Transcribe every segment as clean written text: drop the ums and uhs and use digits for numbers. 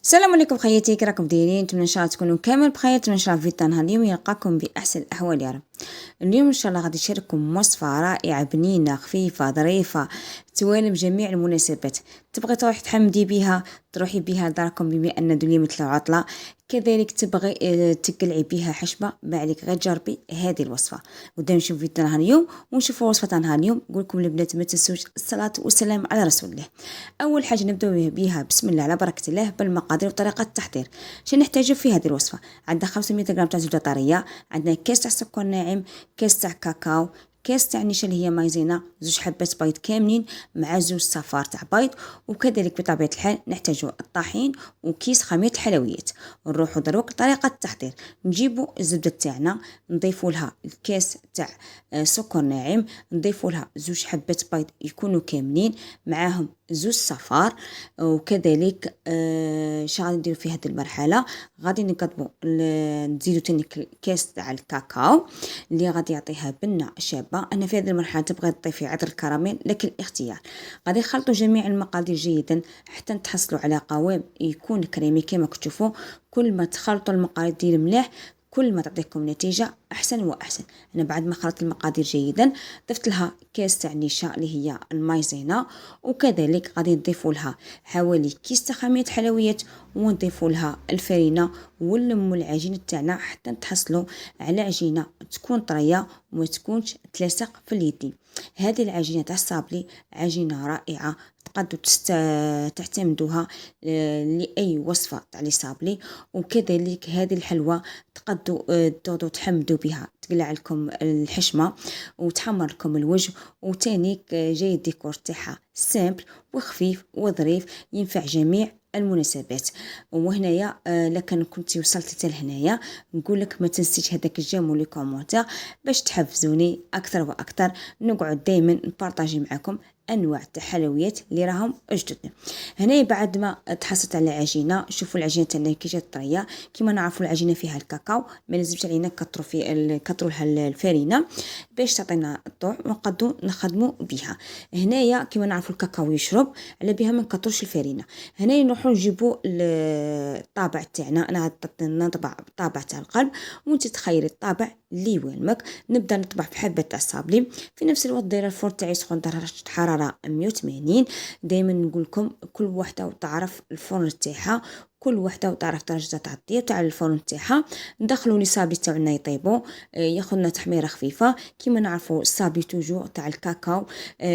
السلام عليكم خياتي، كي راكم دايرين؟ نتمنى ان شاء الله تكونوا كامل بخير. نتمنى ان شاء الله فيديو نهار اليوم يلقاكم باحسن الاحوال يا رب. اليوم ان شاء الله غادي نشارككم وصفه رائعه بنينه خفيفه ظريفه توالم جميع المناسبات. تبغي تروحي تحمدي بها تروحي بها لداركم بما ان اليوم مثل عطله، كذلك تبغي تقلعي بها حشمه، ما عليك غير جربي هذه الوصفه. ودام نشوف فيديو نهار اليوم ونشوفوا وصفه نهار اليوم. نقول لكم البنات ما تنسوش الصلاه والسلام على رسول الله. اول حاجه نبداو بها بسم الله على بركه الله بالمقادير وطريقه التحضير. شنو نحتاجو في هذه الوصفه؟ عندنا 500 غرام تاع زبده طريه، عندنا كاس تاع سكر ناعم، كاس تاع كاكاو، كاس تاع نشا اللي هي مايزينا، زوج حبات بيض كاملين مع زوج صفار تاع بيض، وكذلك بطبيعه الحال نحتاجو الطحين وكيس خميره الحلويات. نروحو دروك لطريقه التحضير. نجيبو الزبده تاعنا، نضيفو لها الكاس تاع سكر ناعم، نضيفو لها زوج حبات بيض يكونوا كاملين معاهم زوج صفار، وكذلك شنو غادي نديرو في هذه المرحله؟ غادي نقطبو نزيدو تاني كاس تاع الكاكاو اللي غادي يعطيها بنه شابه. انا في هذه المرحله تبغي تضيفي عطر الكراميل لكن الاختيار. غادي نخلطوا جميع المقادير جيدا حتى نتحصلوا على قوام يكون كريمي كما كتشوفوا. كل ما تخلطوا المقادير مليح كل ما تعطيكم نتيجه احسن واحسن. انا بعد ما خلطت المقادير جيدا ضفت لها كاس تاع نشا اللي هي المايزينا، وكذلك غادي نضيفوا لها حوالي كيس تاع خميره حلويات، ونضيفوا لها الفرينه ونلموا العجينه تاعنا حتى نتحصلوا على عجينه تكون طريه وما تكونش تلاصق في اليدين. هذه العجينه تاع الصابلي عجينه رائعه تقدروا تعتمدوها لاي وصفه تاع لي صابلي. وكذلك هذه الحلوى تقدروا تحمدوا بها، تقلع لكم الحشمه وتحمر لكم الوجه، وتانيك جاي الديكور تاعها سامبل وخفيف وظريف ينفع جميع المناسبات. وهنايا لكن كنتي وصلتي حتى لهنايا نقول لك ما تنسيش هذاك الجيم ولي كومونتير باش تحفزوني اكثر واكثر. نقعد دائما نبارطاجي معكم انواع تاع حلويات اللي راهم جدد. هنا بعد ما تحصلت على العجينه، شوفوا العجينه تاعنا كي جات طريه. كيما نعرفوا العجينه فيها الكاكاو، ما لازمش علينا كثروا لها الفرينه باش تعطينا الطوع ونقدروا نخدموا بها. هنايا كيما نعرفوا الكاكاو يشرب على بها ما نكثروش الفرينه. هنا نروحوا نجيبوا الطابع تاعنا. انا نطبع الطابع تاع القلب وانت تخيري الطابع اللي يوالمك. نبدا نطبع في حبه تاع الصابلي. في نفس الوقت دايره الفرن تاعي سخون درجه حراره 180. دائما نقول لكم كل وحده وتعرف الفرن تاعها، كل وحده وتعرف درجه تاع الطياب تاع الفرن تاعها. ندخلوا لي صابلي تاعنا يطيبوا، ياخذنا تحميره خفيفه. كيما نعرفوا الصابلي توجو تاع الكاكاو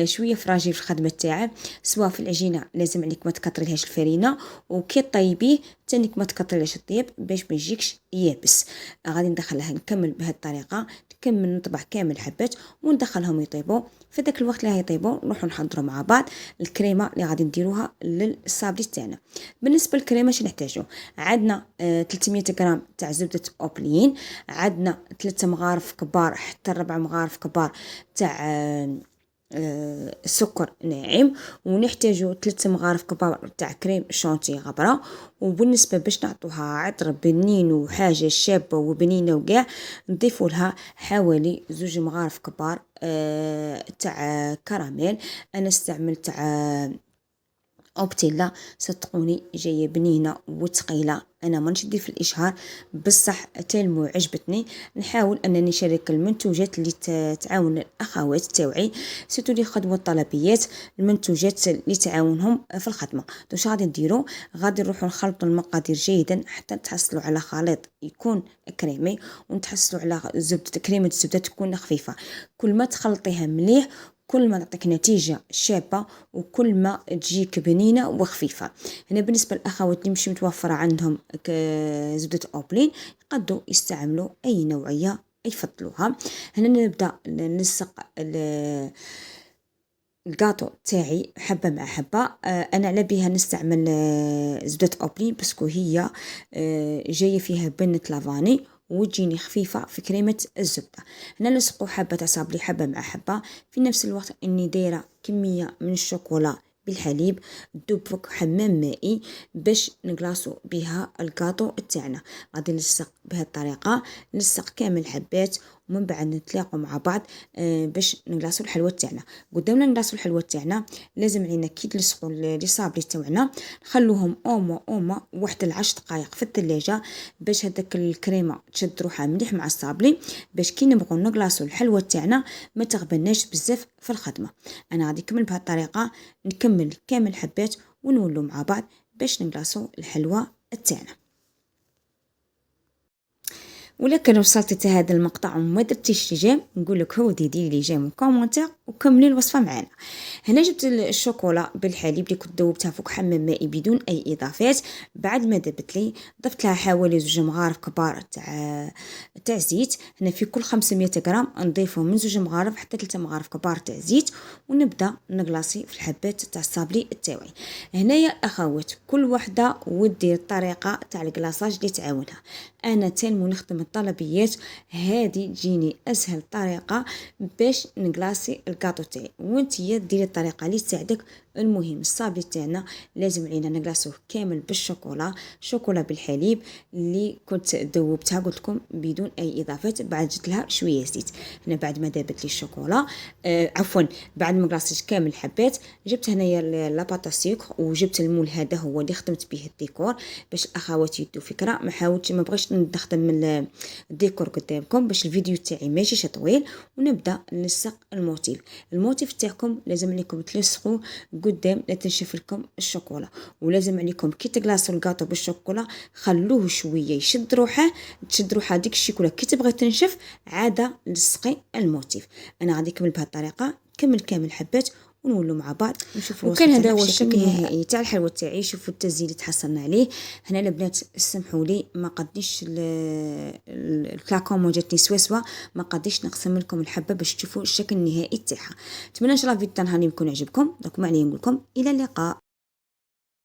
شويه فراجي في الخدمه تاعه، سواء في العجينه لازم عليك ما تكثريلهاش الفرينه، وكي طيبيه تانيك ما تكثريلهاش الطياب باش ما يجيكش يابس. غادي ندخلها نكمل بهذه الطريقه، نكمل نطبع كامل حبات وندخلهم يطيبوا. في ذاك الوقت اللي يطيبوا نروحوا نحضروا مع بعض الكريمه اللي غادي نديروها للصابلي تاعنا. بالنسبه للكريمه شنو نحتاجو؟ عندنا 300 غرام تاع زبده اوبلين، عندنا 3 مغارف كبار حتى 4 مغارف كبار تاع سكر ناعم، ونحتاجو 3 مغارف كبار تاع كريم شانتي غبره. وبالنسبه باش نعطوها عطر بنين وحاجه شابه وبنينه وكاع نضيفوا لها حوالي 2 مغارف كبار تاع كراميل. انا استعملت تاع اوبتيلا، صدقوني جايه بنينه وثقيله. انا ما نشدي في الاشهار بصح تلمو عجبتني. نحاول انني نشارك المنتوجات اللي تعاون الاخوات تاوعي سيتو لي خدموا الطلبيات، المنتوجات اللي تعاونهم في الخدمه. واش غادي نديرو؟ غادي نروحوا نخلطوا المقادير جيدا حتى تحصلوا على خليط يكون كريمي، ونتحصلوا على كريمه الزبده تكون خفيفه. كل ما تخلطيها مليح كل ما تعطيك نتيجة شابة وكل ما تجيك بنينة وخفيفة. هنا بالنسبة للأخوات اللي مش متوفرة عندهم زبدة أوبلين يقدروا يستعملوا أي نوعية يفضلوها. هنا نبدأ نلصق الجاتو تاعي حبه مع حبه. انا على بها نستعمل زبده اوبلين باسكو هي جايه فيها بنه لافاني وتجيني خفيفه في كريمه الزبده. هنا نلصقوا حبه تاع صابلي حبه مع حبه. في نفس الوقت اني دايره كميه من الشوكولا بالحليب تذوب فوق حمام مائي باش نقلاصو بها الكاطو تاعنا. غادي نلصق بهذه الطريقه، نلصق كامل حبات ومن بعد نتلاقوا مع بعض باش نقلاصوا الحلوى تاعنا. قدامنا نقلاصوا الحلوى تاعنا لازم علينا كي تلصقوا لي صابلي تاعنا نخلوهم اوما واحد 10 دقائق في الثلاجه باش هذاك الكريمه تشد روحها مليح مع الصابلي، باش كي نبغوا نقلاصوا الحلوى تاعنا ما تغبناش بزاف في الخدمه. انا غادي نكمل بهذه الطريقه، نكمل كامل حبات ونولوا مع بعض باش نقلاصوا الحلوى تاعنا. ولكن وصلت حتى هذا المقطع وما درتيش ليجيم، نقول لك هو ديري لي جيم وكومونتير وكملي الوصفه معنا. هنا جبت الشوكولا بالحليب اللي كنت ذوبتها فوق حمام مائي بدون اي اضافات. بعد ما ذبت لي ضفت لها حوالي 2 مغارف كبار تاع زيت. هنا في كل 500 غرام نضيفهم من 2 مغارف حتى 3 مغارف كبار تاع زيت، ونبدا نقلاصي في الحبات تاع الصابلي تاعي. هنايا اخوات كل وحده ودير الطريقه تاع الكلاصاج اللي تعاونها. انا تالمو نخدم الطلبيات هذه تجيني اسهل طريقه باش نقلاصي الكاطو تاعي، وانتيا ديري الطريقه اللي تساعدك. المهم الصابلي تاعنا لازم علينا نقلاصوه كامل بالشوكولا، شوكولا بالحليب اللي كنت ذوبتها قلت لكم بدون اي اضافات. بعد جبت لها شويه زيت. هنا بعد ما ذابت لي الشوكولا عفوا بعد ما قلاصيت كامل الحبات جبت هنايا لاباطا سيكر وجبت المول. هذا هو اللي خدمت به الديكور باش الاخوات يدوا فكره. ما بغيتش نخدم من الديكور قدامكم باش الفيديو تاعي ماشيش طويل. ونبدا نلصق الموتيف تاعكم لازم عليكم تلصقوا قدام لا تنشف لكم الشوكولا، ولازم عليكم كي تقلاصوا الكاطو بالشوكولا خلوه شويه يشد روحه ديك الشوكولا كي تبغي تنشف عاده لصقي الموتيف. انا غادي نكمل بهذه الطريقه كمل كامل حبات ونولوا مع بعض نشوفوا. وكان هذا هو الشكل النهائي تاع الحلوى تاعي. شوفوا التزيين اللي تحصلنا عليه. هنا البنات سمحوا لي ما قديش الكلاكون ما جاتني سواسوا، ما قديش نقسم لكم الحبه باش تشوفوا الشكل النهائي تاعها. نتمنى ان شاء الله فيديو تاع النهار يكون عجبكم. دونك ما عليا نقول لكم الى اللقاء.